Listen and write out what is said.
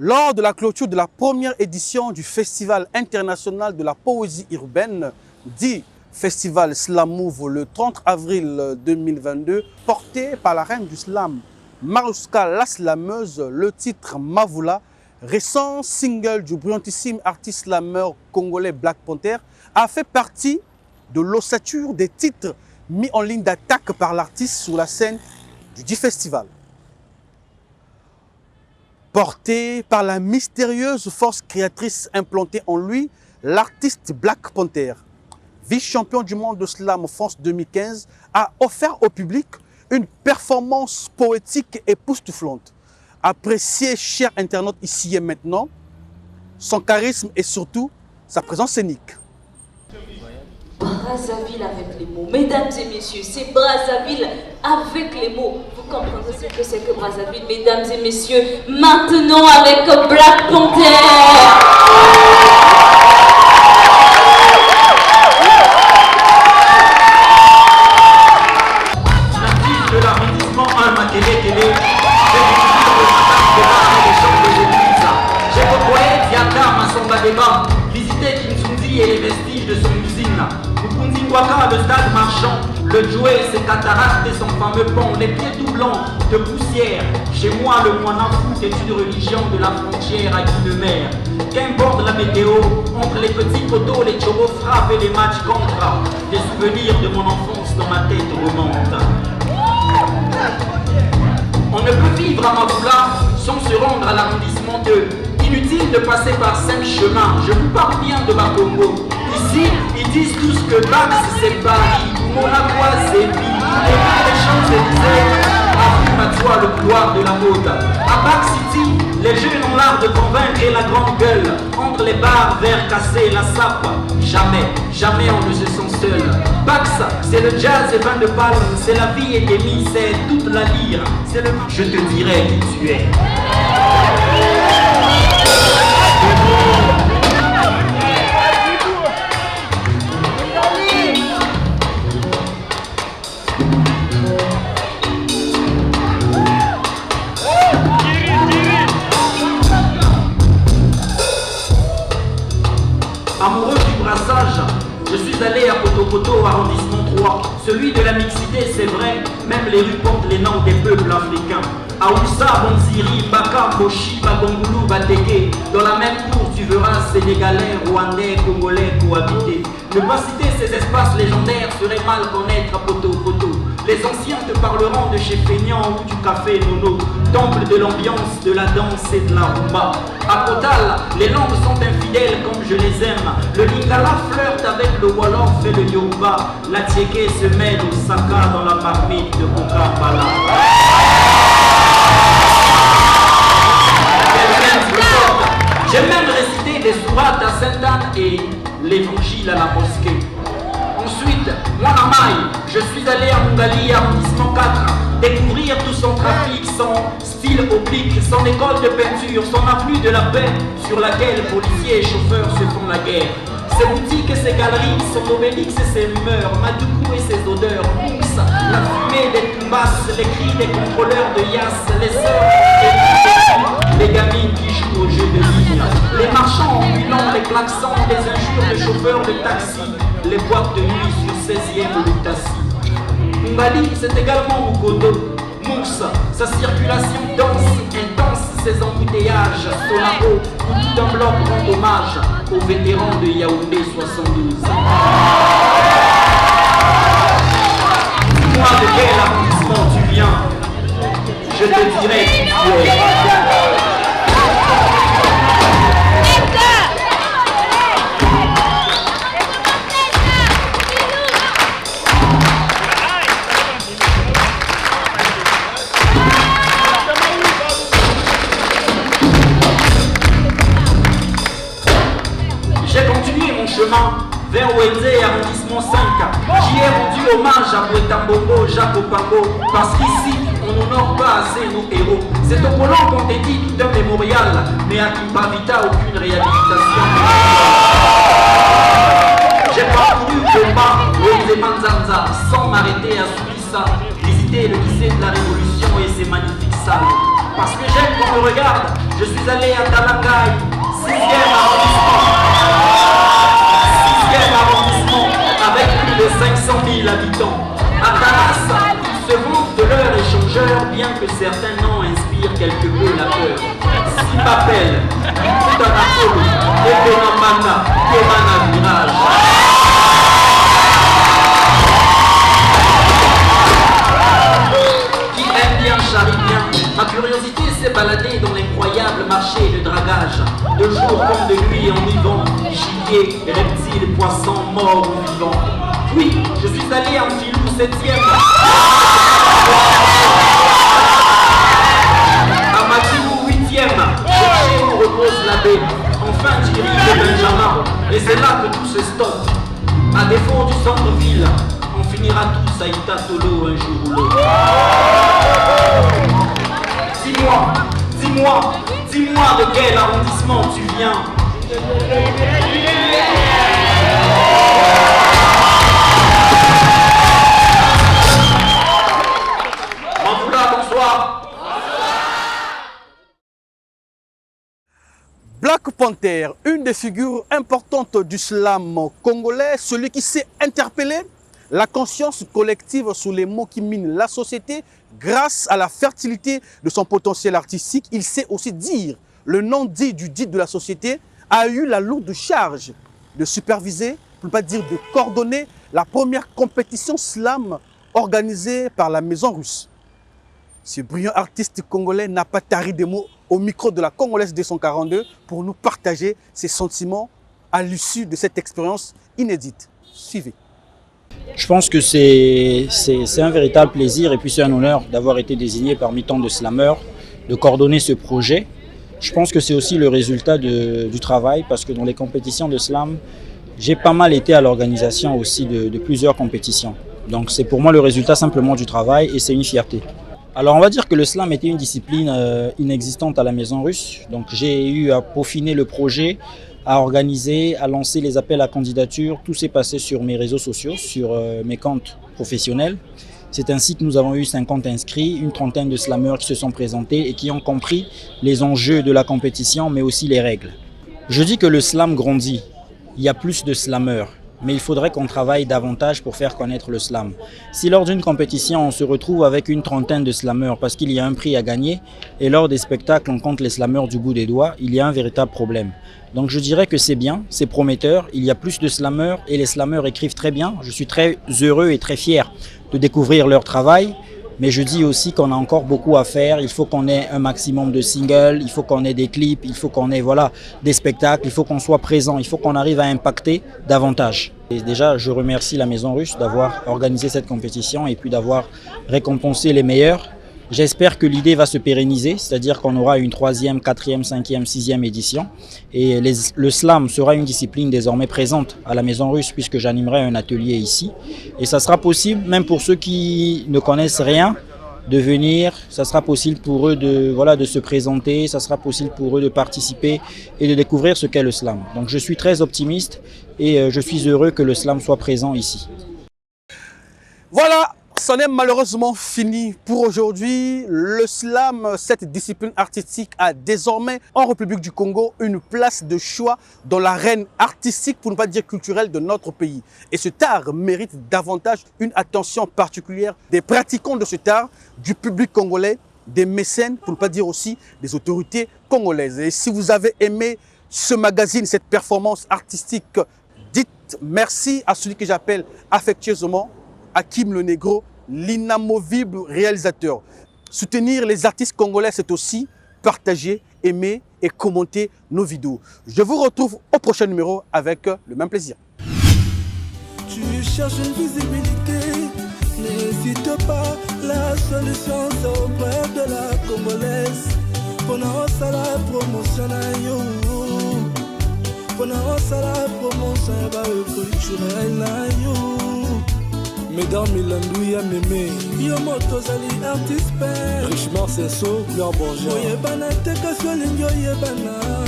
Lors de la clôture de la première édition du Festival international de la poésie urbaine, dit Festival Slamouv le 30 avril 2022, porté par la reine du slam, Marouska la slameuse, le titre Mavoula, récent single du brillantissime artiste slameur congolais Black Panther, a fait partie de l'ossature des titres mis en ligne d'attaque par l'artiste sur la scène du dit festival. Porté par la mystérieuse force créatrice implantée en lui, l'artiste Black Panther, vice-champion du monde de slam France 2015, a offert au public une performance poétique époustouflante. Apprécié, chers internautes, ici et maintenant, son charisme et surtout sa présence scénique. Brazzaville avec les mots. Mesdames et messieurs, c'est Brazzaville avec les mots. Vous comprendrez ce que c'est que Brazzaville, mesdames et messieurs. Maintenant avec Black Panther. Natif de l'arrondissement 1 Makelekele, j'ai le poète Yaka Massamba Deba, visité Kinsundi et les vestiges de son usine. Mukunzi Ngwaka, le stade marchand, le jouet, ses cataractes et son fameux pont, les pieds tout blancs de poussière. Chez moi, le moine foot est une religion de la frontière à Guinemer. Qu'importe la météo, entre les petits poteaux, les chobos frappent et les matchs contre. Des souvenirs de mon enfance dans ma tête remontent. On ne peut vivre à Mavoula sans se rendre à l'arrondissement 2. Inutile de passer par 5 chemins, je vous parle bien de Bakongo. Ici, ils disent tous que Bax c'est Paris, Monaco c'est Ville, et les Champs-Élysées affirment à toi le couloir de la mode. À Bax City, les jeunes ont l'art de convaincre et la grande gueule. Entre les bars, verres cassés, la sape, jamais, jamais on ne se sent seul. Bax, c'est le jazz et vin de palme, c'est la vie et demi, c'est toute la lyre. C'est le... Je te dirai qui tu es. Amoureux du brassage, je suis allé à Poto, arrondissement 3. Celui de la mixité, c'est vrai, même les rues portent les noms des peuples africains. Aoussa, Bonziri, Baka, Moshi, Bagongulu, Bateke. Dans la même cour, tu verras Sénégalais, Rwandais, Congolais cohabiter. Ne pas citer ces espaces légendaires serait mal connaître à Poto. Les anciens te parleront de chez Feignant ou du café Nono, temple de l'ambiance, de la danse et de la rumba. À Kotal, les langues sont infidèles comme je les aime. Le Lingala flirte avec le Wolof et le Yoruba. La Tieke se mêle au Saka dans la marmite de Kokambala. J'ai même récité des sourates à Sainte-Anne et l'évangile à la mosquée. Ensuite, moi Namaï, je suis allé à Mungali, arrondissement 4, découvrir tout son trafic, son style oblique, son école de peinture, son avenue de la paix, sur laquelle policiers et chauffeurs se font la guerre. Ses boutiques et ses galeries, son obélix et ses rumeurs, Madoukou et ses odeurs, Mousse, la fumée des tumbas, les cris des contrôleurs de Yass, les sœurs, les gamines qui jouent au jeu de ligne, les marchands ambulants, les klaxons, les injures de chauffeurs de taxi, les boîtes de nuit sur 16e Lutassi. Mbali, c'est également Mukodo. Mousse, sa circulation dense, intense, ses embouteillages, Solaro, où tout un bloc rend hommage aux vétérans de Yaoundé 72. Dis-moi de quel arrondissement tu viens, je te dirai qui tu es. Vers Wenzé, arrondissement 5. J'y ai rendu hommage à Bouetambongo, Jacques Opango, parce qu'ici, on n'honore pas assez nos héros. C'est au Polo qu'on dédie tout un mémorial, mais à Kimpavita, aucune réhabilitation. J'ai parcouru Goma, Wenzé Manzanza, sans m'arrêter à Soubissa, visiter le lycée de la Révolution et ses magnifiques salles. Parce que j'aime qu'on me regarde, Je suis allé à Talangaï, 6e arrondissement. 6e arrondissement, avec plus de 500 000 habitants. À Talas, ils se vantent de leur échangeur, bien que certains noms inspirent quelque peu la peur. Sipapel, Tanakolo, Ebenamana, Kemana Virage. Qui aime bien charrie bien. Ma curiosité s'est baladée dans l'incroyable marché de dragage. De jour comme de nuit en vivant, gibier, reptiles, poissons, morts ou vivants. Oui, je suis allé en Filou 7e. À Matilou 8e, chercher où repose l'abbé. Enfin Thierry et Benjamin. Et c'est là que tout se stoppe. À défaut du centre-ville, on finira tous à Itatolo un jour ou l'autre. Dis-moi de quel arrondissement tu viens. Bonsoir. Black Panther, une des figures importantes du slam congolais, celui qui sait interpeller la conscience collective sur les mots qui minent la société. Grâce à la fertilité de son potentiel artistique, il sait aussi dire le nom dit du dit de la société, a eu la lourde charge de superviser, pour ne pas dire de coordonner, la première compétition slam organisée par la Maison Russe. Ce brillant artiste congolais n'a pas tari des mots au micro de la Congolaise 242 pour nous partager ses sentiments à l'issue de cette expérience inédite. Suivez. Je pense que c'est un véritable plaisir et puis c'est un honneur d'avoir été désigné parmi tant de slammers, de coordonner ce projet. Je pense que c'est aussi le résultat du travail parce que dans les compétitions de slam, j'ai pas mal été à l'organisation aussi de plusieurs compétitions. Donc c'est pour moi le résultat simplement du travail et c'est une fierté. Alors on va dire que le slam était une discipline inexistante à la Maison Russe. Donc j'ai eu à peaufiner le projet, à organiser, à lancer les appels à candidature. Tout s'est passé sur mes réseaux sociaux, sur mes comptes professionnels. C'est ainsi que nous avons eu 50 inscrits, une trentaine de slammeurs qui se sont présentés et qui ont compris les enjeux de la compétition, mais aussi les règles. Je dis que le slam grandit. Il y a plus de slammeurs. Mais il faudrait qu'on travaille davantage pour faire connaître le slam. Si lors d'une compétition, on se retrouve avec une trentaine de slammeurs parce qu'il y a un prix à gagner, et lors des spectacles, on compte les slammeurs du bout des doigts, il y a un véritable problème. Donc je dirais que c'est bien, c'est prometteur, il y a plus de slammeurs et les slammeurs écrivent très bien. Je suis très heureux et très fier de découvrir leur travail. Mais je dis aussi qu'on a encore beaucoup à faire. Il faut qu'on ait un maximum de singles, il faut qu'on ait des clips, il faut qu'on ait des spectacles, il faut qu'on soit présent, il faut qu'on arrive à impacter davantage. Et déjà, je remercie la Maison Russe d'avoir organisé cette compétition et puis d'avoir récompensé les meilleurs. J'espère que l'idée va se pérenniser, c'est-à-dire qu'on aura une 3e, 4e, 5e, 6e édition. Et le slam sera une discipline désormais présente à la Maison Russe puisque j'animerai un atelier ici. Et ça sera possible, même pour ceux qui ne connaissent rien, de venir. Ça sera possible pour eux de se présenter, ça sera possible pour eux de participer et de découvrir ce qu'est le slam. Donc je suis très optimiste et je suis heureux que le slam soit présent ici. Voilà, c'en est malheureusement fini pour aujourd'hui. Le slam, cette discipline artistique, a désormais en République du Congo une place de choix dans l'arène artistique, pour ne pas dire culturelle, de notre pays. Et ce art mérite davantage une attention particulière des pratiquants de cet art, du public congolais, des mécènes, pour ne pas dire aussi des autorités congolaises. Et si vous avez aimé ce magazine, cette performance artistique, dites merci à celui que j'appelle affectueusement Hakim le Négro, l'inamovible réalisateur. Soutenir les artistes congolais, c'est aussi partager, aimer et commenter nos vidéos. Je vous retrouve au prochain numéro avec le même plaisir. Tu cherches une visibilité, n'hésite pas, la solution c'est auprès de la Congolaise. Pendant ça la promotion, pendant ça la promotion, culturelle. Mesdames, il a mémé. Yo moto zali artiste père. Richement c'est so, Claire Bonjour. Oye bana te kasyo lingo ye bana.